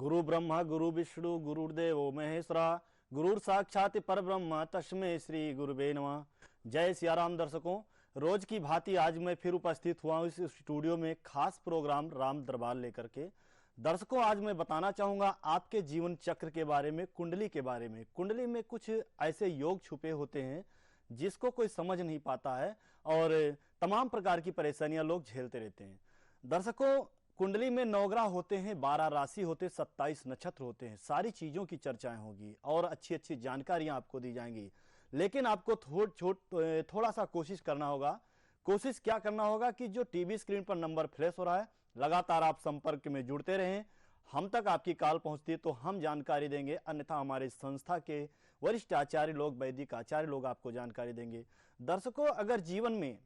गुरु ब्रह्मा गुरु विष्णु गुरुर्देवो महेश्वरा गुरुर साक्षात परब्रह्म तस्मै श्री गुरुवे नमः। जय सिया राम। दर्शकों, रोज की भांति आज मैं फिर उपस्थित हुआ हूं इस स्टूडियो में खास प्रोग्राम राम दरबार लेकर के। दर्शकों, आज मैं बताना चाहूंगा आपके जीवन चक्र के बारे में, कुंडली के बारे में। कुंडली में कुछ ऐसे योग छुपे होते हैं जिसको कोई समझ नहीं पाता है और तमाम प्रकार की परेशानियां लोग झेलते रहते हैं। दर्शकों, कुंडली में 9 ग्रह होते हैं, 12 राशि होते, 27 नक्षत्र होते हैं। सारी चीजों की चर्चाएं होगी और अच्छी अच्छी जानकारियां आपको दी जाएंगी। लेकिन आपको थोड़ा सा कोशिश करना होगा। कोशिश क्या करना होगा कि जो टीवी स्क्रीन पर नंबर फ्लैश हो रहा है, लगातार आप संपर्क में जुड़ते रहें। हम तक आपकी कॉल पहुंचती है तो हम जानकारी देंगे, अन्यथा हमारे संस्था के वरिष्ठ आचार्य लोग, वैदिक आचार्य लोग आपको जानकारी देंगे। दर्शकों, अगर जीवन में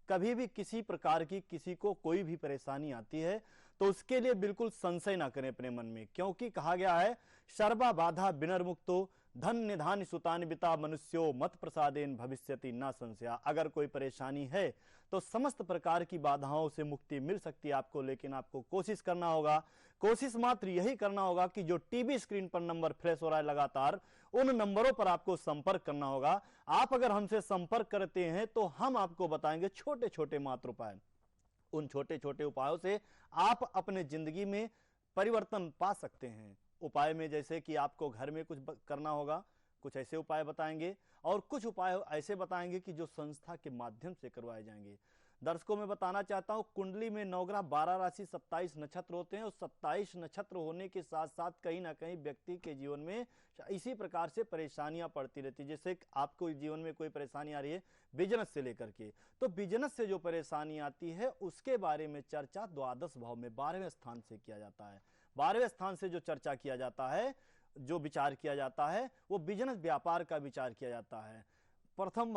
कभी भी किसी प्रकार की किसी को कोई भी परेशानी आती है तो उसके लिए बिल्कुल संशय ना करें अपने मन में, क्योंकि कहा गया है सर्वा बाधा विनर्मुक्तो धन निधान सुतान बिता मनुष्यो मत प्रसादेन भविष्यति ना संशया। अगर कोई परेशानी है तो समस्त प्रकार की बाधाओं से मुक्ति मिल सकती है आपको, लेकिन आपको कोशिश करना होगा। कोशिश मात्र यही करना होगा कि जो टीवी स्क्रीन पर नंबर फ्लैश हो रहा है लगातार, उन नंबरों पर आपको संपर्क करना होगा। आप अगर हमसे संपर्क करते हैं तो हम आपको बताएंगे छोटे छोटे मात्र उपाय। उन छोटे छोटे उपायों से आप अपने जिंदगी में परिवर्तन पा सकते हैं। उपाय में जैसे कि आपको घर में कुछ करना होगा, कुछ ऐसे उपाय बताएंगे, और कुछ उपाय ऐसे बताएंगे कि जो संस्था के माध्यम से करवाए जाएंगे। दर्शकों, मैं बताना चाहता हूं, कुंडली में 9 ग्रह, 12 राशि, 27 नक्षत्र होते हैं और 27 नक्षत्र होने के साथ साथ कहीं ना कहीं व्यक्ति के जीवन में इसी प्रकार से परेशानियां पड़ती रहती है। जैसे आपको जीवन में कोई परेशानी आ रही है बिजनेस से लेकर के, तो बिजनेस से जो परेशानी आती है उसके बारे में चर्चा द्वादश भाव में 12वें स्थान से किया जाता है। 12वें स्थान से जो चर्चा किया जाता है, जो विचार किया जाता है, वो बिजनेस व्यापार का विचार किया जाता है। प्रथम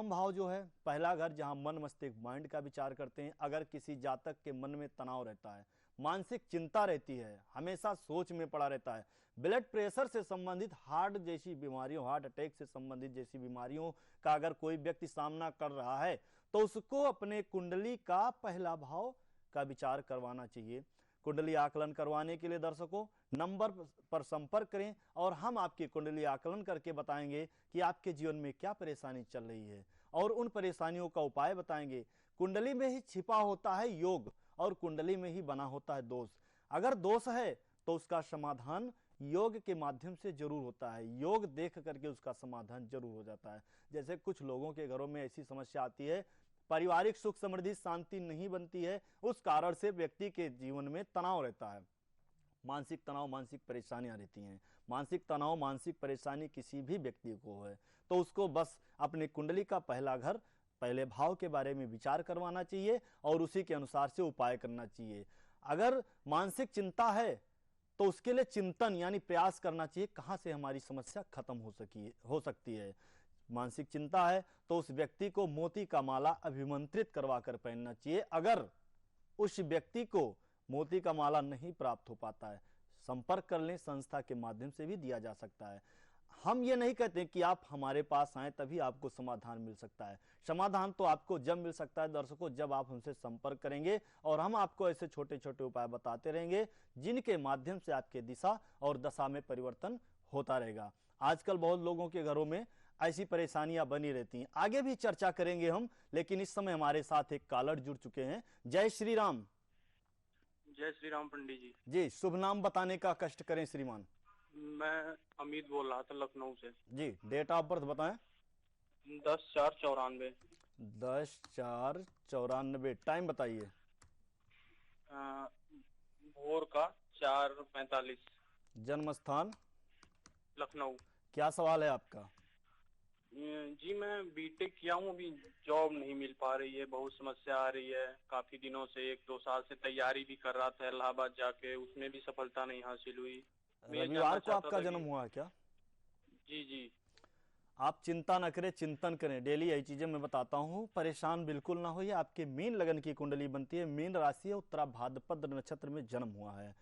भाव जो है पहला घर, जहां मन मस्तिष्क माइंड का विचार करते हैं। अगर किसी जातक के मन में तनाव रहता है, मानसिक चिंता रहती है, हमेशा सोच में पड़ा रहता है, ब्लड प्रेशर से संबंधित, हार्ट जैसी बीमारियों, हार्ट अटैक से संबंधित जैसी बीमारियों का अगर कोई व्यक्ति सामना कर रहा है तो उसको अपने कुंडली का पहला भाव का विचार करवाना चाहिए। कुंडली आकलन करवाने के लिए दर्शकों नंबर पर संपर्क करें और हम आपकी कुंडली आकलन करके बताएंगे कि आपके जीवन में क्या परेशानी चल रही है और उन परेशानियों का उपाय बताएंगे। कुंडली में ही छिपा होता है योग और कुंडली में ही बना होता है दोष। अगर दोष है तो उसका समाधान योग के माध्यम से जरूर होता है। योग देख करके उसका समाधान जरूर हो जाता है। जैसे कुछ लोगों के घरों में ऐसी समस्या आती है, पारिवारिक सुख समृद्धि शांति नहीं बनती है, उस कारण से व्यक्ति के जीवन में तनाव रहता है, मानसिक तनाव, मानसिक परेशानियां रहती हैं। मानसिक तनाव, मानसिक परेशानी किसी भी व्यक्ति को है तो उसको बस अपने कुंडली का पहला घर, पहले भाव के बारे में विचार करवाना चाहिए और उसी के अनुसार से उपाय करना चाहिए। अगर मानसिक चिंता है तो उसके लिए चिंतन यानी प्रयास करना चाहिए कहां से हमारी समस्या खत्म हो सकती है। मानसिक चिंता है तो उस व्यक्ति को मोती का माला अभिमंत्रित करवा कर पहनना चाहिए। अगर उस व्यक्ति को मोती का माला नहीं प्राप्त हो पाता है, संपर्क कर लें, संस्था के माध्यम से भी दिया जा सकता है। हम ये नहीं कहते कि आप हमारे पास आए तभी आपको समाधान मिल सकता है। समाधान तो आपको जब मिल सकता है दर्शकों, जब आप हमसे संपर्क करेंगे और हम आपको ऐसे छोटे छोटे उपाय बताते रहेंगे जिनके माध्यम से आपके दिशा और दशा में परिवर्तन होता रहेगा। आजकल बहुत लोगों के घरों में ऐसी परेशानियां बनी रहती हैं। आगे भी चर्चा करेंगे हम, लेकिन इस समय हमारे साथ एक कॉलर जुड़ चुके हैं। जय श्री राम। जय श्री राम पंडित जी। जी, शुभ नाम बताने का कष्ट करें श्रीमान। मैं अमित बोल रहा था लखनऊ से। जी, डेट ऑफ बर्थ बताएं। 10/4/94। 10/4/94। टाइम बताइए। भोर का 4:45। जन्म स्थान लखनऊ। क्या सवाल है आपका? जी, मैं बीटेक किया हूँ, अभी जॉब नहीं मिल पा रही है, बहुत समस्या आ रही है। काफी दिनों से 1-2 साल से तैयारी भी कर रहा था इलाहाबाद जाके, उसमें भी सफलता नहीं हासिल हुई। रविवार को आपका जन्म हुआ है क्या? जी जी। आप चिंता न करें, चिंतन करें। डेली यही चीजें मैं बताता हूँ, परेशान बिल्कुल ना होइए। आपके मीन लगन की कुंडली बनती है, मीन राशि है, उत्तरा भाद्रपद नक्षत्र में जन्म हुआ है।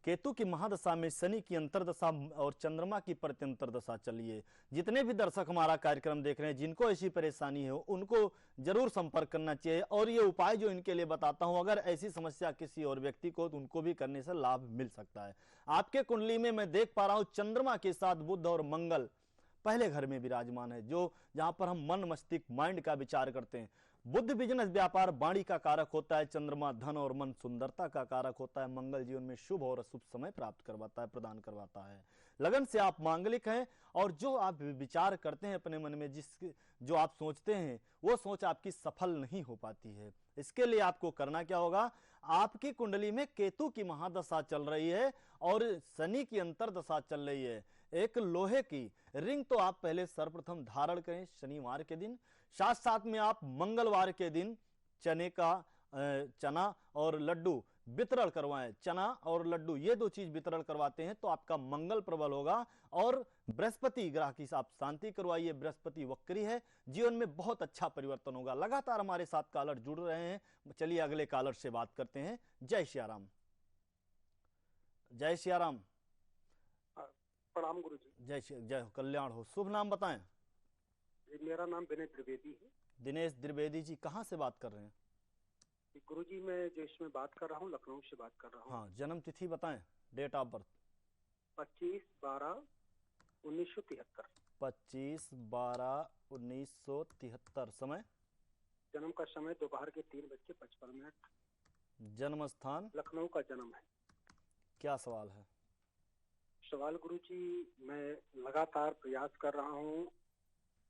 केतु की महादशा में शनि की अंतरदशा और चंद्रमा की प्रत्यंतर दशा चली है। जितने भी दर्शक हमारा कार्यक्रम देख रहे हैं, जिनको ऐसी परेशानी है, उनको जरूर संपर्क करना चाहिए। और ये उपाय जो इनके लिए बताता हूं, अगर ऐसी समस्या किसी और व्यक्ति को, तो उनको भी करने से लाभ मिल सकता है। आपके कुंडली में मैं देख पा रहा हूं चंद्रमा के साथ बुध और मंगल पहले घर में विराजमान है, जो जहां पर हम मन मस्तिष्क माइंड का विचार करते हैं। बुध बिजनेस व्यापार वाणी का कारक होता है, चंद्रमा धन और मन सुंदरता का कारक होता है, मंगल जीवन में शुभ और अशुभ समय प्राप्त करवाता है, प्रदान करवाता है। लगन से आप मांगलिक हैं और जो आप विचार करते हैं अपने मन में, जो आप सोचते हैं, वो सोच आपकी सफल नहीं हो पाती है। इसके लिए आपको करना क्या होगा, आपकी कुंडली में केतु की महादशा चल रही है और शनि की अंतरदशा चल रही है। एक लोहे की रिंग तो आप पहले सर्वप्रथम धारण करें शनिवार के दिन, साथ साथ में आप मंगलवार के दिन चना और लड्डू वितरण करवाएं। चना और लड्डू ये दो चीज वितरण करवाते हैं तो आपका मंगल प्रबल होगा। और बृहस्पति ग्रह की आप शांति करवाइए, बृहस्पति वक्री है, जीवन में बहुत अच्छा परिवर्तन होगा। लगातार हमारे साथ कॉलर जुड़ रहे हैं, चलिए अगले कॉलर से बात करते हैं। जय सियाराम। जय सियाराम। प्रणाम गुरु जी। जय कल्याण हो। शुभ नाम बताएं। मेरा नाम दिनेश द्विवेदी है। दिनेश द्विवेदी जी, कहाँ से बात कर रहे हैं? गुरु जी मैं जो इसमें बात कर रहा हूँ, लखनऊ से बात कर रहा हूँ। हाँ, जन्म तिथि बताएं, डेट ऑफ बर्थ। 25/12/1973। 25/12/1973। समय? जन्म का समय दोपहर के 3:55। जन्म स्थान? लखनऊ का जन्म है। क्या सवाल है? सवाल गुरु जी, मैं लगातार प्रयास कर रहा हूँ।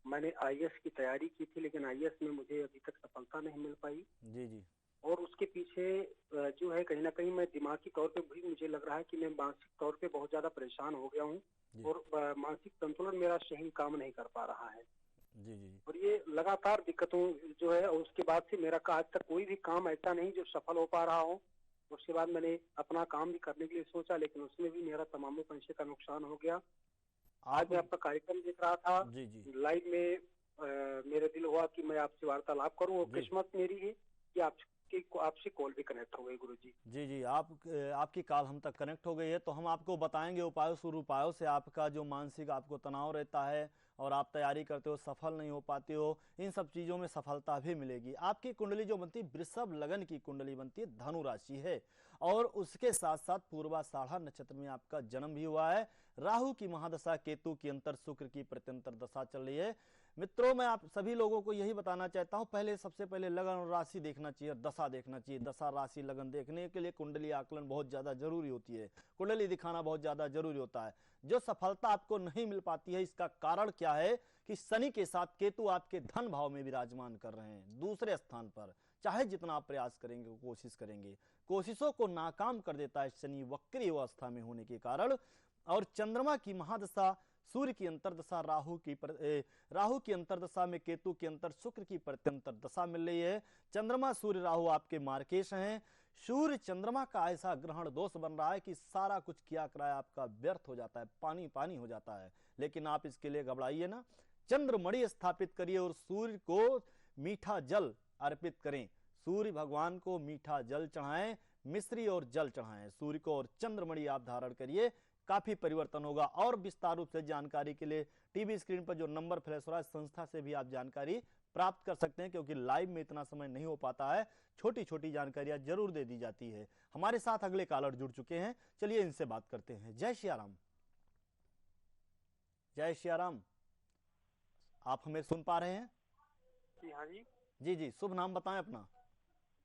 मैंने आईएएस की तैयारी की थी, लेकिन आईएएस में मुझे अभी तक सफलता नहीं मिल पाई। जी जी। और उसके पीछे जो है कहीं ना कहीं मैं दिमागी तौर पे भी मुझे लग रहा है कि मैं मानसिक तौर पे बहुत ज्यादा परेशान हो गया हूँ और मानसिक संतुलन मेरा सही काम नहीं कर पा रहा है। जी जी। और ये लगातार दिक्कतों जो है, और उसके बाद से मेरा आज तक कोई भी काम ऐसा नहीं जो सफल हो पा रहा हो। उसके बाद मैंने अपना काम भी करने के लिए सोचा, लेकिन उसमें भी मेरा तमाम पैसे का नुकसान हो गया। आज मैं आपका कार्यक्रम देख रहा था जी जी। लाइव में, मेरे दिल हुआ कि मैं आपसे वार्तालाप करूं, और किस्मत मेरी है कि आपसे कॉल भी कनेक्ट हो गई गुरु जी। जी जी, आपकी कॉल हम तक कनेक्ट हो गई है, तो हम आपको बताएंगे उपायों से आपका जो मानसिक आपको तनाव रहता है और आप तैयारी करते हो, सफल नहीं हो पाते हो, इन सब चीजों में सफलता भी मिलेगी। आपकी कुंडली जो बनती है वृषभ लगन की कुंडली बनती है, धनु राशि है, और उसके साथ साथ पूर्वाषाढ़ा नक्षत्र में आपका जन्म भी हुआ है। राहु की महादशा, केतु की अंतर, शुक्र की प्रत्यंतर दशा चल रही है। मित्रों, मैं आप सभी लोगों को यही बताना चाहता हूं, सबसे पहले लगन और राशि देखना चाहिए, दशा देखना चाहिए। दशा, राशि, लगन देखने के लिए कुंडली आकलन बहुत ज्यादा जरूरी होती है, कुंडली दिखाना बहुत ज्यादा जरूरी होता है। जो सफलता आपको नहीं मिल पाती है, इसका कारण क्या है कि शनि के साथ केतु आपके धन भाव में विराजमान कर रहे हैं, दूसरे स्थान पर। चाहे जितना आप प्रयास करेंगे, कोशिश करेंगे, कोशिशों को नाकाम कर देता है शनि वक्री अवस्था में होने के कारण। और चंद्रमा की महादशा, सूर्य की अंतरदशा, राहु की अंतरदशा में केतु की अंतर, शुक्र की प्रत्यंतर दशा मिल रही है। चंद्रमा, सूर्य, राहु आपके मार्केश हैं। सूर्य चंद्रमा का ऐसा ग्रहण दोष बन रहा है कि सारा कुछ किया कराया आपका व्यर्थ हो जाता है, पानी पानी हो जाता है। लेकिन आप इसके लिए घबराइए ना, चंद्रमणि स्थापित करिए और सूर्य को मीठा जल अर्पित करें। सूर्य भगवान को मीठा जल चढ़ाएं, मिश्री और जल चढ़ाएं सूर्य को, और चंद्रमणि आप धारण करिए, काफी परिवर्तन होगा। और विस्तार रूप से जानकारी के लिए टीवी स्क्रीन पर जो नंबर फ्लैश हो रहा है, संस्था से भी आप जानकारी प्राप्त कर सकते हैं, क्योंकि लाइव में इतना समय नहीं हो पाता है, छोटी छोटी जानकारियां जरूर दे दी जाती है। हमारे साथ अगले कॉलर जुड़ चुके हैं, चलिए इनसे बात करते हैं। जय सियाराम। जय सियाराम। आप हमें सुन पा रहे हैं? जी हाँ जी। जी जी, शुभ नाम बताएं अपना।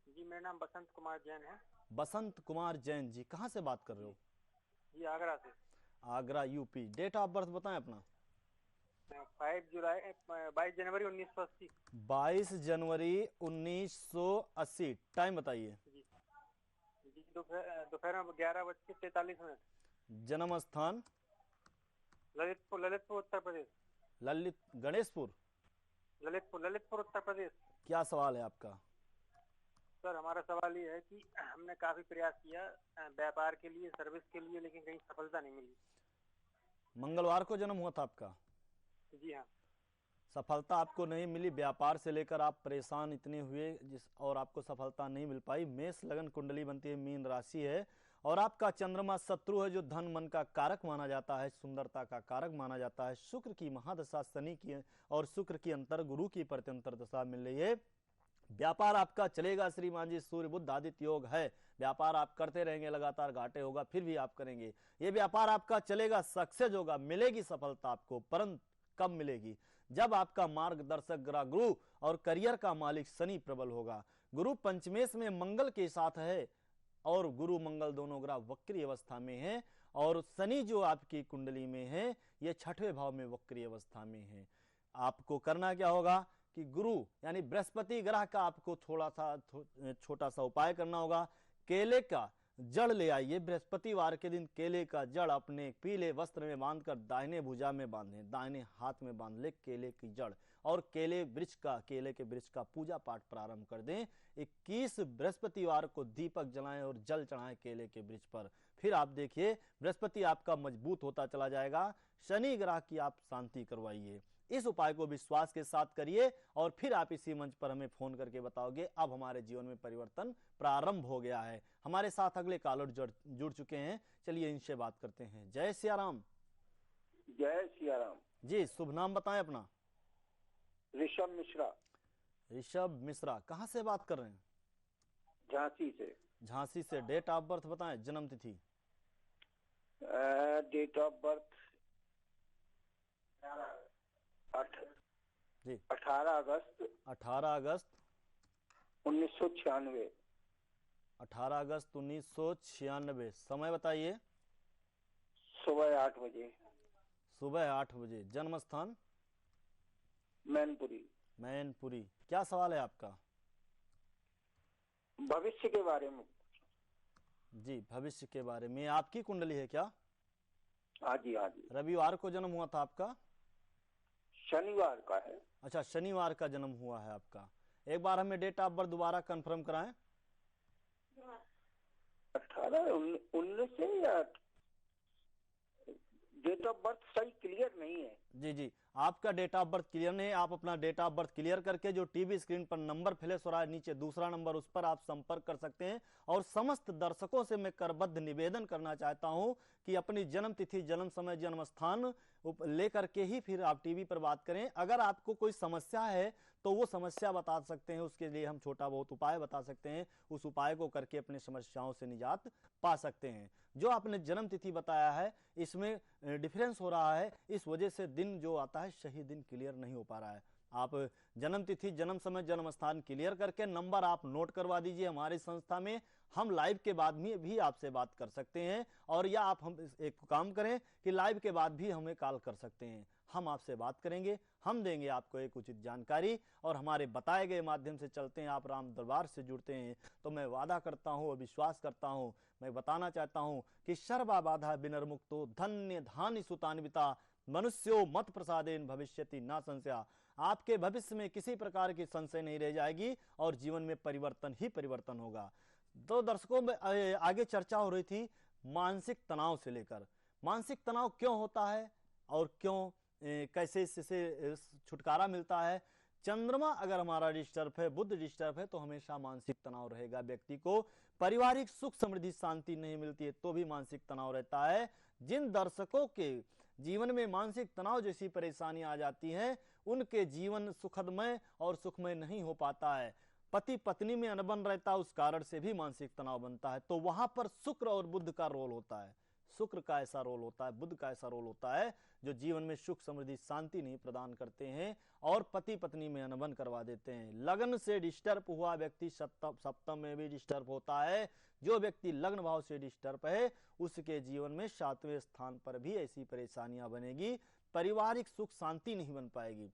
जी, मेरा नाम बसंत कुमार जैन है। बसंत कुमार जैन जी, कहाँ से बात कर रहे हो? जी, आगरा से। Agra, UP. Date of birth बताएं अपना। 22 जनवरी 1980। 22 जनवरी 1980। टाइम बताइए। जी जी, दोपहर में 11:43। जन्म स्थान? ललितपुर उत्तर प्रदेश। गणेशपुर? ललितपुर उत्तर प्रदेश। क्या सवाल है आपका? सर, हमारा सवाल ये है कि हमने काफी प्रयास किया व्यापार के लिए, सर्विस के लिए, लेकिन कहीं सफलता नहीं मिली। मंगलवार को जन्म हुआ था आपका? जी हाँ। सफलता आपको नहीं मिली, व्यापार से लेकर आप परेशान इतने हुए और आपको सफलता नहीं मिल पाई। मेष लगन कुंडली बनती है, मीन राशि है, और आपका चंद्रमा शत्रु है जो धन मन का कारक माना जाता है, सुंदरता का कारक माना जाता है। शुक्र की महादशा शनि की और शुक्र की अंतर गुरु की प्रत्यंतर दशा मिल रही है। व्यापार आपका चलेगा श्रीमान जी, सूर्य बुध आदित्य योग है। व्यापार आप करते रहेंगे, लगातार घाटे होगा फिर भी आप करेंगे। ये व्यापार आपका चलेगा, सक्सेस होगा, मिलेगी सफलता आपको, परंतु कब मिलेगी? जब आपका मार्गदर्शक ग्रह गुरु और करियर का मालिक शनि प्रबल होगा। गुरु पंचमेश में मंगल के साथ है और गुरु मंगल दोनों ग्रह वक्री अवस्था में है, और शनि जो आपकी कुंडली में है ये छठवें भाव में वक्री अवस्था में है। आपको करना क्या होगा कि गुरु यानी बृहस्पति ग्रह का आपको थोड़ा सा छोटा सा उपाय करना होगा। केले का जड़ ले आइए, बृहस्पतिवार के दिन केले का जड़ अपने पीले वस्त्र में बांधकर दाहिने भुजा में बांधे, दाहिने हाथ में बांध ले केले की जड़, और केले के वृक्ष का पूजा पाठ प्रारंभ कर दें। 21 बृहस्पतिवार को दीपक जलाएं और जल चढ़ाएं केले के वृक्ष पर। फिर आप देखिए बृहस्पति आपका मजबूत होता चला जाएगा। शनि ग्रह की आप शांति करवाइए। इस उपाय को विश्वास के साथ करिए और फिर आप इसी मंच पर हमें फोन करके बताओगे अब हमारे जीवन में परिवर्तन प्रारंभ हो गया है। हमारे साथ अगले कॉलर जुड़ चुके हैं, चलिए इनसे बात करते हैं। जय सिया राम। जय सिया राम जी, शुभ नाम बताएं अपना। ऋषभ मिश्रा। ऋषभ मिश्रा, कहाँ से बात कर रहे हैं? झांसी से। झांसी से। डेट ऑफ बर्थ बताएं, जन्म तिथि। डेट ऑफ बर्थ जी 18 अगस्त 1996। 18 अगस्त 1996। समय बताइए। सुबह 8 बजे। सुबह 8 बजे। जन्म स्थान? मैनपुरी। मैनपुरी। क्या सवाल है आपका? भविष्य के बारे में। जी, भविष्य के बारे में। आपकी कुंडली है क्या? हाँ जी हाँ जी। रविवार को जन्म हुआ था आपका? शनिवार का है। अच्छा, शनिवार का जन्म हुआ है आपका। एक बार हमें डेट ऑफ बर्थ दोबारा कंफर्म कराएं। 18 19 से या डेट ऑफ बर्थ सही क्लियर नहीं है। जी जी, आपका डेट ऑफ बर्थ क्लियर नहीं है। आप अपना डेट ऑफ बर्थ क्लियर करके जो टीवी स्क्रीन पर नंबर फ्लैश हो रहा है नीचे दूसरा नंबर, उस पर आप संपर्क कर सकते हैं। और समस्त दर्शकों से मैं करबद्ध निवेदन करना चाहता हूं कि अपनी जन्म तिथि, जन्म समय, जन्म स्थान लेकर के ही फिर आप टीवी पर बात करें। अगर आपको कोई समस्या है तो वो समस्या बता सकते हैं, उसके लिए हम छोटा बहुत उपाय बता सकते हैं। उस उपाय को करके अपनी समस्याओं से निजात पा सकते हैं। जो आपने जन्म तिथि बताया है इसमें डिफरेंस हो रहा है, इस वजह से दिन जो आता है सही दिन क्लियर नहीं हो पा रहा है। आप जन्म तिथि, जन्म समय, जन्म स्थान क्लियर करके नंबर आप नोट करवा दीजिए हमारी संस्था में। हम लाइव के बाद में भी आपसे बात कर सकते हैं, और या आप हम एक काम करें कि लाइव के बाद भी हमें कॉल कर सकते हैं। हम आपसे बात करेंगे, हम देंगे आपको एक उचित जानकारी, और हमारे बताए गए माध्यम से चलते हैं। आप राम दरबार से जुड़ते हैं तो मैं वादा करता हूँ और विश्वास करता हूँ, मैं बताना चाहता हूँ कि सर्वा बाधा विनिर्मुक्तो धन्य धान्य सुतान्विता मनुष्यो मत प्रसादेन भविष्यति ना संशया। आपके भविष्य में किसी प्रकार की संशय नहीं रह जाएगी और जीवन में परिवर्तन ही परिवर्तन होगा। तो दर्शकों में आगे चर्चा हो रही थी मानसिक तनाव से लेकर। मानसिक तनाव क्यों होता है और क्यों कैसे इससे छुटकारा मिलता है। चंद्रमा अगर हमारा डिस्टर्ब है, बुध डिस्टर्ब है, तो हमेशा मानसिक तनाव रहेगा। व्यक्ति को पारिवारिक सुख समृद्धि शांति नहीं मिलती है तो भी मानसिक तनाव रहता है। जिन दर्शकों के जीवन में मानसिक तनाव जैसी परेशानी आ जाती है उनके जीवन सुखदमय और सुखमय नहीं हो पाता है। पति पत्नी में अनबन रहता है, उस कारण से भी मानसिक तनाव बनता है। तो वहां पर शुक्र और बुध का रोल होता है। शुक्र का ऐसा रोल होता है, बुध का ऐसा रोल होता है जो जीवन में सुख समृद्धि शांति नहीं प्रदान करते हैं और पति पत्नी में अनबन करवा देते हैं। लग्न से डिस्टर्ब हुआ व्यक्ति सप्तम में भी डिस्टर्ब होता है। जो व्यक्ति लग्न भाव से डिस्टर्ब है उसके जीवन में 7वें स्थान पर भी ऐसी परेशानियां बनेगी। पारिवारिक सुख शांति नहीं बन पाएगी,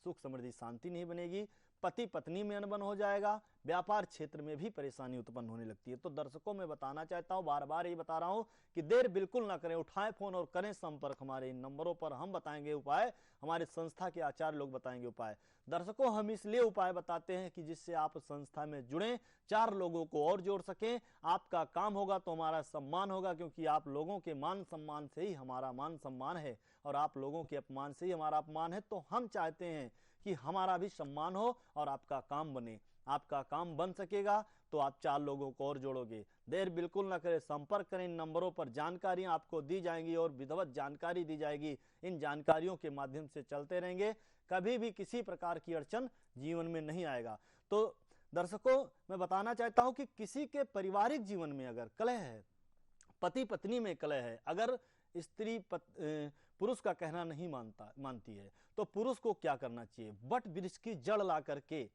सुख समृद्धि शांति नहीं बनेगी, पति पत्नी में अनबन हो जाएगा, व्यापार क्षेत्र में भी परेशानी उत्पन्न होने लगती है। तो दर्शकों में बताना चाहता हूं, बार बार ये बता रहा हूं कि देर बिल्कुल ना करें, उठाएं फोन और करें संपर्क हमारे इन नंबरों पर। हम बताएंगे उपाय, हमारे संस्था के आचार्य लोग बताएंगे उपाय। दर्शकों, हम इसलिए उपाय बताते हैं कि जिससे आप संस्था में जुड़ें, 4 लोगों को और जोड़ सकें। आपका काम होगा तो हमारा सम्मान होगा, क्योंकि आप लोगों के मान सम्मान से ही हमारा मान सम्मान है और आप लोगों के अपमान से ही हमारा अपमान है। तो हम चाहते हैं कि हमारा भी सम्मान हो और आपका काम बने। आपका काम बन सकेगा तो आप 4 लोगों को और जोड़ोगे। देर बिल्कुल ना करें, संपर्क करें। इन नंबरों पर जानकारियां आपको दी जाएंगी और विधिवत जानकारी दी जाएगी। इन जानकारियों के माध्यम से चलते रहेंगे, कभी भी किसी प्रकार की अड़चन जीवन में नहीं आएगा। तो दर्शकों, मैं बताना चाहता हूं कि किसी के पारिवारिक जीवन में अगर कलह है, पति पत्नी में कलह है, अगर स्त्री पुरुष का कहना नहीं मानती है, तो पुरुष को क्या करना चाहिए? वट वृक्ष की जड़ ला करके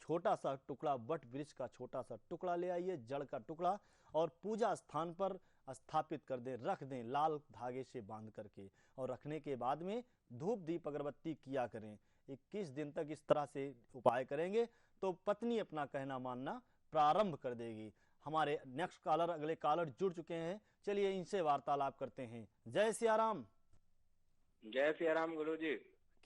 छोटा सा टुकड़ा, वट वृक्ष का छोटा सा टुकड़ा ले आइए, जड़ का टुकड़ा, और पूजा स्थान पर स्थापित कर दें, रख दें लाल धागे से बांध करके। और रखने के बाद में धूप दीप अगरबत्ती किया करें। 21 दिन तक इस तरह से उपाय करेंगे तो पत्नी अपना कहना मानना प्रारंभ कर देगी। हमारे नेक्स्ट कॉलर, अगले कॉलर जुड़ चुके हैं, चलिए इनसे वार्तालाप करते हैं। जय सिया राम। जय सिया राम गुरु जी।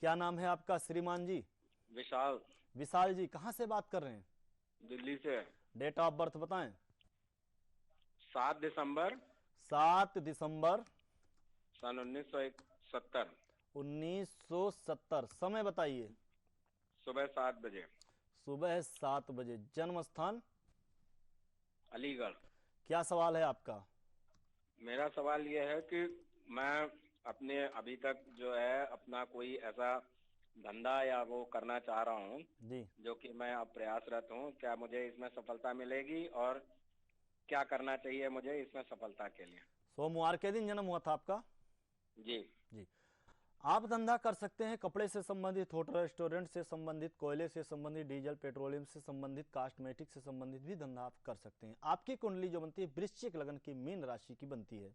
क्या नाम है आपका श्रीमान जी? विशाल। विशाल जी, कहाँ से बात कर रहे हैं? दिल्ली से। डेट ऑफ बर्थ बताएं। 7 दिसंबर 7 दिसंबर सन 1970। 1970। समय बताइए। सुबह 7 बजे। सुबह 7 बजे। जन्म स्थान? अलीगढ़। क्या सवाल है आपका? मेरा सवाल ये है कि मैं अपने अभी तक जो है अपना कोई ऐसा धंधा या वो करना चाह रहा हूँ जी, जो कि मैं अब प्रयासरत हूँ। क्या मुझे इसमें सफलता मिलेगी और क्या करना चाहिए मुझे इसमें सफलता के लिए? सोमवार के दिन जन्म हुआ था आपका? जी जी। आप धंधा कर सकते हैं कपड़े से संबंधित, होटल रेस्टोरेंट से संबंधित, कोयले से संबंधित, डीजल पेट्रोलियम से संबंधित, कॉस्मेटिक से संबंधित भी धंधा आप कर सकते हैं। आपकी कुंडली जो बनती है वृश्चिक लग्न की मीन राशि की बनती है।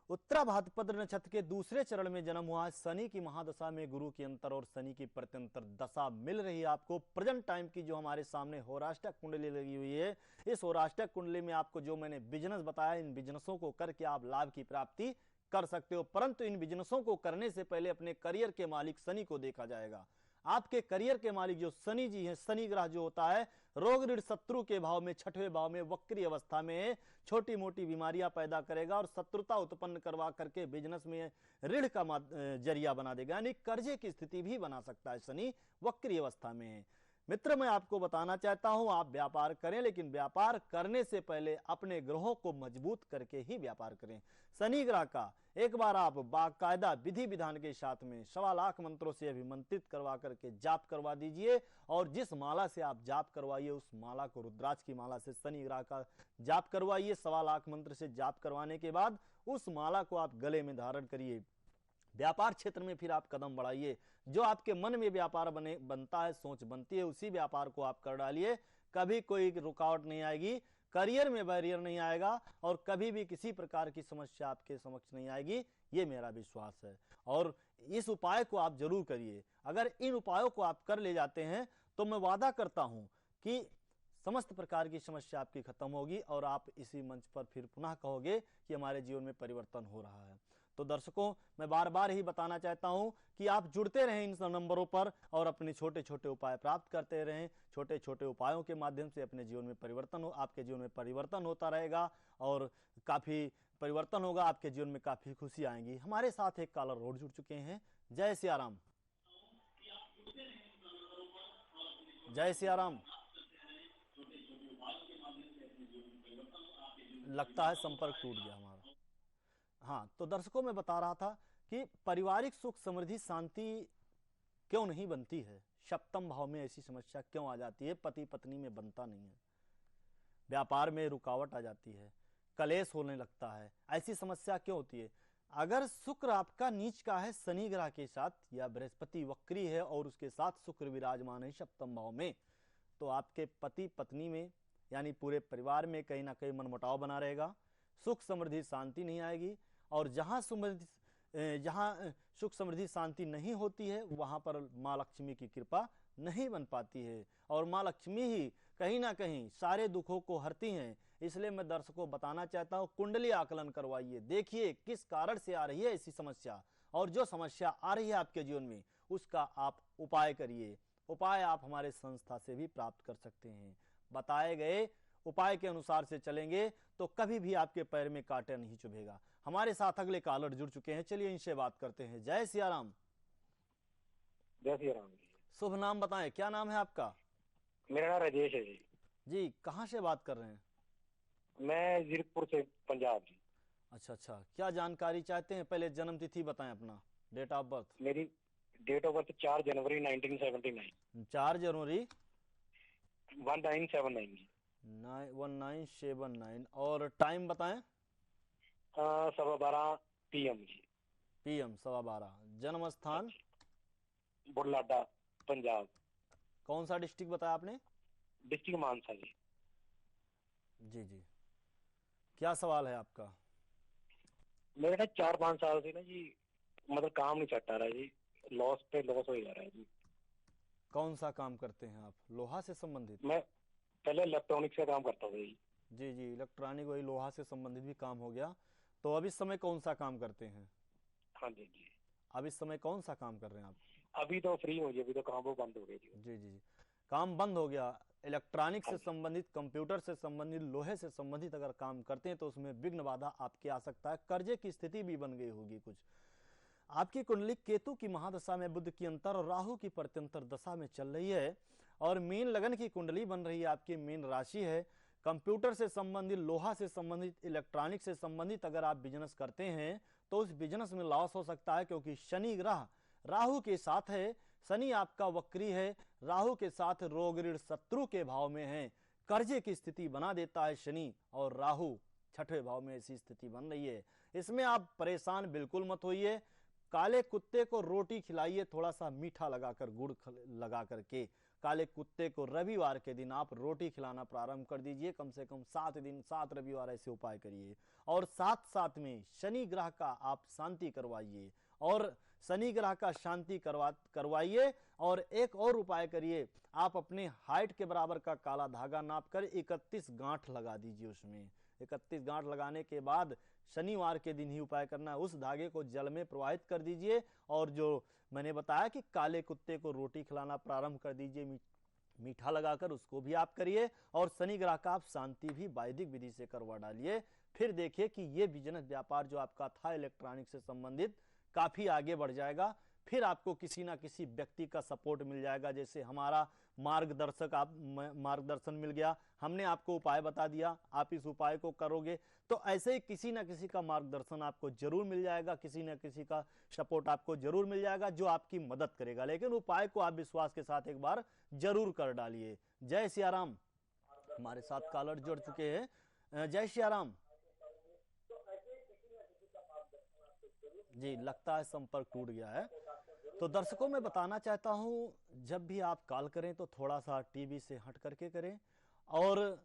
उत्तरा भाद्रपद नक्षत्र के दूसरे चरण में जन्म हुआ है। शनि की महादशा में गुरु की अंतर और शनि की प्रत्यंतर दशा मिल रही है आपको। प्रेजेंट टाइम की जो हमारे सामने होराष्टक कुंडली लगी हुई है, इस होराष्टक कुंडली में आपको जो मैंने बिजनेस बताया, इन बिजनेसों को करके आप लाभ की प्राप्ति कर सकते हो। परंतु इन बिजनेसों को करने से पहले अपने करियर के मालिक शनि को देखा जाएगा। आपके करियर के मालिक जो शनि जी हैं, शनि ग्रह जो होता है रोग ऋण शत्रु के भाव में, 6वें भाव में वक्री अवस्था में छोटी मोटी बीमारियां पैदा करेगा और शत्रुता उत्पन्न करवा करके बिजनेस में ऋण का जरिया बना देगा, यानी कर्जे की स्थिति भी बना सकता है शनि वक्री अवस्था में। मित्र, मैं आपको बताना चाहता हूं, आप व्यापार करें, लेकिन व्यापार करने से पहले अपने ग्रहों को मजबूत करके ही व्यापार करें। शनि ग्रह का एक बार आप बाकायदा विधि विधान के साथ में 1.25 लाख मंत्रों से अभिमंत्रित करवा करके जाप करवा दीजिए। और जिस माला से आप जाप करवाइए उस माला को, रुद्राक्ष की माला से शनि ग्रह का जाप करवाइए। 1.25 लाख मंत्र से जाप करवाने के बाद उस माला को आप गले में धारण करिए। व्यापार क्षेत्र में फिर आप कदम बढ़ाइए। जो आपके मन में व्यापार बनता है, सोच बनती है, उसी व्यापार को आप कर डालिए। कभी कोई रुकावट नहीं आएगी, करियर में बैरियर नहीं आएगा और कभी भी किसी प्रकार की समस्या आपके समक्ष नहीं आएगी, ये मेरा विश्वास है। और इस उपाय को आप जरूर करिए। अगर इन उपायों को आप कर ले जाते हैं तो मैं वादा करता हूं कि समस्त प्रकार की समस्या आपकी खत्म होगी और आप इसी मंच पर फिर पुनः कहोगे कि हमारे जीवन में परिवर्तन हो रहा है। तो दर्शकों, मैं बार बार ही बताना चाहता हूं कि आप जुड़ते रहें इन नंबरों पर और अपने छोटे छोटे उपाय प्राप्त करते रहें। छोटे छोटे उपायों के माध्यम से अपने जीवन में परिवर्तन हो, आपके जीवन में परिवर्तन होता रहेगा और काफी परिवर्तन होगा, आपके जीवन में काफी खुशी आएंगी। हमारे साथ एक कॉलर रोड जुड़ चुके हैं। जय सिया राम। जय सिया राम। लगता है संपर्क टूट गया हमारा। हाँ, तो दर्शकों, मैं बता रहा था कि पारिवारिक सुख समृद्धि शांति क्यों नहीं बनती है, 7वें भाव में ऐसी समस्या क्यों आ जाती है, पति पत्नी में बनता नहीं है, व्यापार में रुकावट आ जाती है, कलेश होने लगता है, ऐसी समस्या क्यों होती है? अगर शुक्र आपका नीच का है शनि ग्रह के साथ, या बृहस्पति वक्री है और उसके साथ शुक्र विराजमान है 7वें भाव में, तो आपके पति पत्नी में यानी पूरे परिवार में कहीं ना कहीं मनमुटाव बना रहेगा, सुख समृद्धि शांति नहीं आएगी। और जहां सुख समृद्धि शांति नहीं होती है वहां पर माँ लक्ष्मी की कृपा नहीं बन पाती है और माँ लक्ष्मी ही कहीं ना कहीं सारे दुखों को हरती हैं। इसलिए मैं दर्शकों बताना चाहता हूं, कुंडली आकलन करवाइए, देखिए किस कारण से आ रही है ऐसी समस्या, और जो समस्या आ रही है आपके जीवन में उसका आप उपाय करिए। उपाय आप हमारे संस्था से भी प्राप्त कर सकते हैं। बताए गए उपाय के अनुसार से चलेंगे तो कभी भी आपके पैर में कांटा नहीं चुभेगा। हमारे साथ अगले कॉलर जुड़ चुके हैं, चलिए इनसे बात करते हैं। जय सिया राम। जय सिया राम। शुभ नाम बताएं, क्या नाम है आपका? मेरा नाम राजेश है जी। जी कहाँ से बात कर रहे हैं? मैं जीरकपुर से, पंजाब जी। अच्छा अच्छा, क्या जानकारी चाहते हैं? पहले जन्म तिथि बताएं अपना, डेट ऑफ बर्थ। मेरी डेट ऑफ बर्थ 4 जनवरी 1979। 4 जनवरी 1979 जी। 1979। और टाइम बताएं। 12:15 PM जी। PM 12:15। जन्म स्थान बुढ़लाडा, पंजाब। कौन सा डिस्ट्रिक्ट बताया आपने? डिस्ट्रिक्ट मानसा जी। जी जी, क्या सवाल है आपका? मेरे ना 4-5 साल से ना जी, मतलब काम नहीं चट रहा है जी, लॉस पे लॉस हो जा रहा है जी। कौन सा काम करते हैं आप? लोहा से संबंधित? मैं पहले इलेक्ट्रॉनिक्स का काम करता था जी। जी जी, इलेक्ट्रॉनिक, वही लोहा से संबंधित भी काम हो गया। तो अब इस समय कौन सा काम करते हैं? हाँ जी जी। अब इस समय कौन सा काम कर रहे हैं आप? अभी तो फ्री हो जी, अभी तो काम वो बंद हो गया जी। जी जी जी, काम बंद हो गया। इलेक्ट्रॉनिक से हाँ जी। संबंधित, कंप्यूटर से संबंधित, लोहे से संबंधित अगर काम करते हैं तो उसमें विघ्न बाधा आपके आ सकता है। कर्जे की स्थिति भी बन गई होगी कुछ। आपकी कुंडली केतु की महादशा में बुध की अंतर और राहु की प्रत्यंतर दशा में चल रही है, और मीन लगन की कुंडली बन रही है, आपकी मीन राशि है। कंप्यूटर से संबंधित, लोहा से संबंधित, इलेक्ट्रॉनिक से संबंधित अगर आप बिजनेस करते हैं तो उस बिजनेस में लॉस हो सकता है, क्योंकि शनि ग्रह राहु के साथ है। शनि आपका वक्री है, राहु के साथ रोग ऋण शत्रु के भाव में है, कर्जे की स्थिति बना देता है शनि, और राहु 6वें भाव में ऐसी स्थिति बन रही है। इसमें आप परेशान बिल्कुल मत होइए। काले कुत्ते को रोटी खिलाइए, थोड़ा सा मीठा लगाकर, गुड़ लगा करके। काले कुत्ते को रविवार के दिन आप रोटी खिलाना प्रारंभ कर दीजिए। कम से कम 7 दिन, 7 रविवार ऐसे उपाय करिए। और साथ साथ में शनि ग्रह का आप शांति करवाइए, और शनि ग्रह का शांति करवाइए। और एक और उपाय करिए, आप अपने हाइट के बराबर का काला धागा नाप कर 31 गांठ लगा दीजिए उसमें। 31 गांठ लगाने के बाद शनिवार के दिन ही उपाय करना है। उस धागे को जल में प्रवाहित कर दीजिए, और जो मैंने बताया कि काले कुत्ते को रोटी खिलाना प्रारंभ कर दीजिए, मीठा लगाकर, उसको भी आप करिए। और शनि ग्रह का आप शांति भी वैदिक विधि से करवा डालिए। फिर देखिए कि ये बिजनेस व्यापार जो आपका था इलेक्ट्रॉनिक से संबंधित, काफी आगे बढ़ जाएगा। फिर आपको किसी ना किसी व्यक्ति का सपोर्ट मिल जाएगा, जैसे हमारा मार्गदर्शन मिल गया, हमने आपको उपाय बता दिया, आप इस उपाय को करोगे तो ऐसे ही किसी ना किसी का मार्गदर्शन आपको जरूर मिल जाएगा, किसी ना किसी का सपोर्ट आपको जरूर मिल जाएगा जो आपकी मदद करेगा। लेकिन उपाय को आप विश्वास के साथ एक बार जरूर कर डालिए। जय सिया राम। हमारे साथ कॉलर जुड़ चुके हैं। जय सिया राम जी। लगता है संपर्क टूट गया है। तो दर्शकों मैं बताना चाहता हूं, जब भी आप कॉल करें तो थोड़ा सा टीवी से हट करके करें, और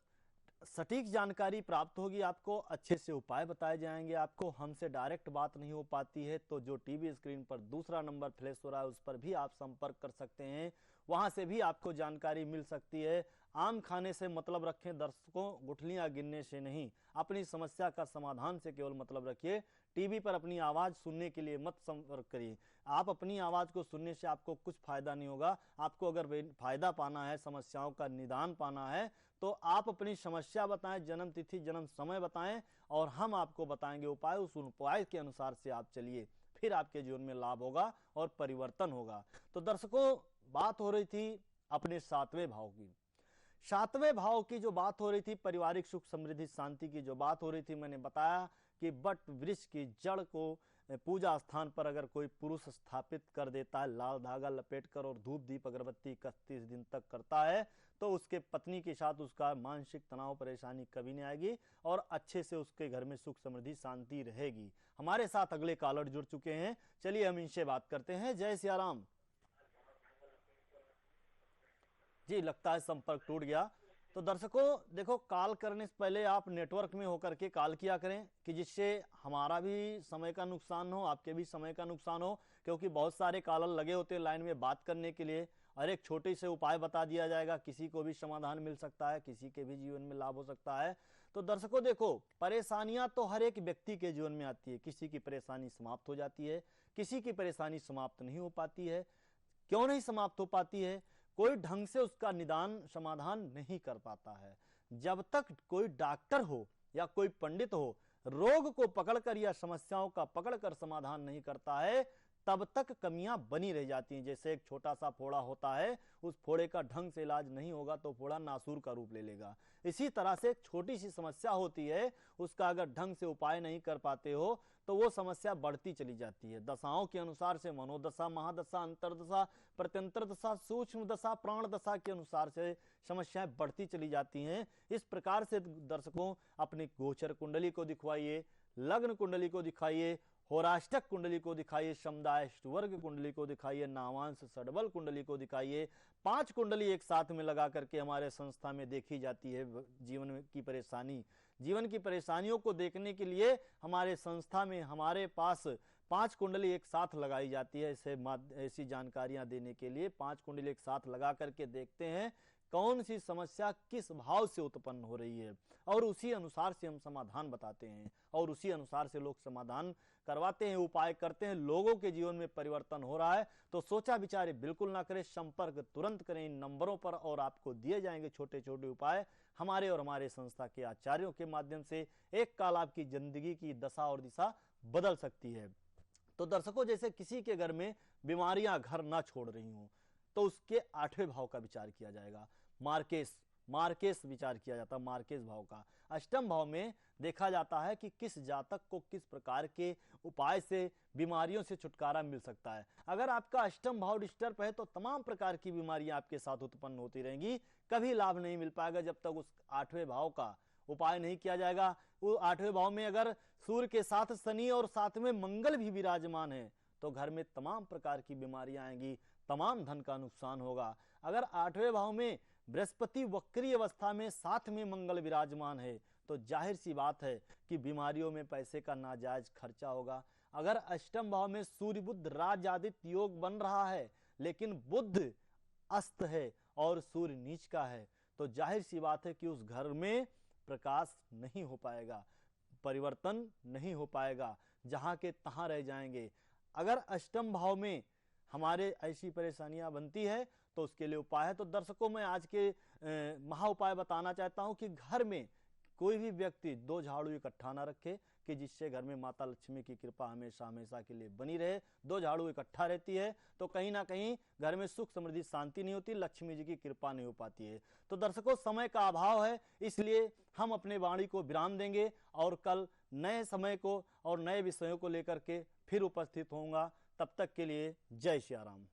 सटीक जानकारी प्राप्त होगी आपको, अच्छे से उपाय बताए जाएंगे आपको। हमसे डायरेक्ट बात नहीं हो पाती है तो जो टीवी स्क्रीन पर दूसरा नंबर फ्लैश हो रहा है उस पर भी आप संपर्क कर सकते हैं, वहां से भी आपको जानकारी मिल सकती है। आम खाने से मतलब रखें दर्शकों, गुठलियां गिनने से नहीं। अपनी समस्या का समाधान से केवल मतलब रखिए। टीवी पर अपनी आवाज सुनने के लिए मत संपर्क करिए। आप अपनी आवाज को सुनने से आपको कुछ फायदा नहीं होगा। आपको अगर फायदा पाना है, समस्याओं का निदान पाना है, तो आप अपनी समस्या बताएं, जन्म तिथि, जन्म समय बताएं, और हम आपको बताएंगे उपाय। उस उपाय के अनुसार से आप चलिए, फिर आपके जीवन में लाभ होगा और परिवर्तन होगा। तो दर्शकों, बात हो रही थी अपने 7वें भाव की। 7वें भाव की जो बात हो रही थी, पारिवारिक सुख समृद्धि शांति की जो बात हो रही थी, मैंने बताया कि बट वृक्ष की जड़ को पूजा स्थान पर अगर कोई पुरुष स्थापित कर देता है, लाल धागा लपेट कर और धूप दीप अगरबत्ती 31 दिन तक करता है, तो उसके पत्नी के साथ उसका मानसिक तनाव परेशानी कभी नहीं आएगी, और अच्छे से उसके घर में सुख समृद्धि शांति रहेगी। हमारे साथ अगले कॉलर जुड़ चुके हैं, चलिए हम इनसे बात करते हैं। जय सिया राम जी। लगता है संपर्क टूट गया। तो दर्शकों देखो, कॉल करने से पहले आप नेटवर्क में होकर के कॉल किया करें, कि जिससे हमारा भी समय का नुकसान हो, आपके भी समय का नुकसान हो, क्योंकि बहुत सारे कॉलर लगे होते हैं लाइन में बात करने के लिए, और एक छोटे से उपाय बता दिया जाएगा, किसी को भी समाधान मिल सकता है, किसी के भी जीवन में लाभ हो सकता है। तो दर्शकों देखो, परेशानियां तो हर एक व्यक्ति के जीवन में आती है। किसी की परेशानी समाप्त हो जाती है, किसी की परेशानी समाप्त नहीं हो पाती है। क्यों नहीं समाप्त हो पाती है? कोई ढंग से उसका निदान समाधान नहीं कर पाता है। जब तक कोई डॉक्टर हो या कोई पंडित हो रोग को पकड़कर या समस्याओं का पकड़कर समाधान नहीं करता है, तब तक कमियां बनी रह जाती हैं। जैसे एक छोटा सा फोड़ा होता है, उस फोड़े का ढंग से इलाज नहीं होगा तो फोड़ा नासूर का रूप ले लेगा। इसी तरह से एक छोटी सी समस्या होती है, उसका अगर ढंग से उपाय नहीं कर पाते हो तो वो समस्या बढ़ती चली जाती है। दशाओं के अनुसार से मनोदशा, महादशा, अंतरदशा, प्रत्यंतर दशा, सूक्ष्म दशा, प्राण दशा के अनुसार से समस्याएं बढ़ती चली जाती हैं। इस प्रकार से दर्शकों अपनी गोचर कुंडली को दिखवाइए, लग्न कुंडली को दिखाइए, होराष्टक कुंडली को दिखाइए, समुदाय वर्ग कुंडली को दिखाइए, नामांश षडबल कुंडली को दिखाइए। 5 कुंडली एक साथ में लगा करके हमारे संस्था में देखी जाती है। जीवन की परेशानियों को देखने के लिए हमारे संस्था में हमारे पास 5 कुंडली एक साथ लगाई जाती है। ऐसी जानकारियां देने के लिए 5 कुंडली एक साथ लगा करके देखते हैं कौन सी समस्या किस भाव से उत्पन्न हो रही है, और उसी अनुसार से हम समाधान बताते हैं और उसी अनुसार से लोग समाधान करवाते हैं, उपाय करते हैं। लोगों के जीवन में परिवर्तन हो रहा है तो सोचा विचारे बिल्कुल ना करें, संपर्क तुरंत करें इन नंबरों पर और आपको दिए जाएंगे छोटे छोटे उपाय हमारे और हमारे संस्था के आचार्यों के माध्यम से। एक काल आपकी जिंदगी की दशा और दिशा बदल सकती है। तो दर्शकों, जैसे किसी के घर में बीमारियां घर ना छोड़ रही हों तो उसके 8वें भाव का विचार किया जाएगा। मार्केस विचार किया जाता है, मार्केस भाव का। अष्टम भाव में देखा जाता है कि किस जातक को किस प्रकार के उपाय से बीमारियों से छुटकारा मिल सकता है। अगर आपका अष्टम भाव डिस्टर्ब है तो तमाम प्रकार की बीमारियां आपके साथ उत्पन्न होती रहेंगी, कभी लाभ नहीं मिल पाएगा जब तक उस 8वें भाव का उपाय नहीं किया जाएगा। वो 8वें भाव में अगर सूर्य के साथ शनि और साथ में मंगल भी विराजमान है तो घर में तमाम प्रकार की बीमारियां आएंगी, तमाम धन का नुकसान होगा। अगर 8वें भाव में बृहस्पति वक्री अवस्था में साथ में मंगल विराजमान है तो जाहिर सी बात है कि बीमारियों में पैसे का नाजायज खर्चा होगा। अगर अष्टम भाव में सूर्य बुध राजादित्य योग बन रहा है लेकिन बुध अस्त है और सूर्य नीच का है तो जाहिर सी बात है कि उस घर में प्रकाश नहीं हो पाएगा, परिवर्तन नहीं हो पाएगा, जहां के तहां रह जाएंगे। अगर अष्टम भाव में हमारे ऐसी परेशानियां बनती है तो उसके लिए उपाय है। तो दर्शकों, मैं आज के महा उपाय बताना चाहता हूं कि घर में कोई भी व्यक्ति 2 झाड़ू इकट्ठा ना रखे कि जिससे घर में माता लक्ष्मी की कृपा हमेशा हमेशा के लिए बनी रहे। 2 झाड़ू इकट्ठा रहती है तो कहीं ना कहीं घर में सुख समृद्धि शांति नहीं होती, लक्ष्मी जी की कृपा नहीं हो पाती है। तो दर्शकों, समय का अभाव है इसलिए हम अपने वाणी को विराम देंगे और कल नए समय को और नए विषयों को लेकर के फिर उपस्थित होऊंगा। तब तक के लिए जय श्री राम।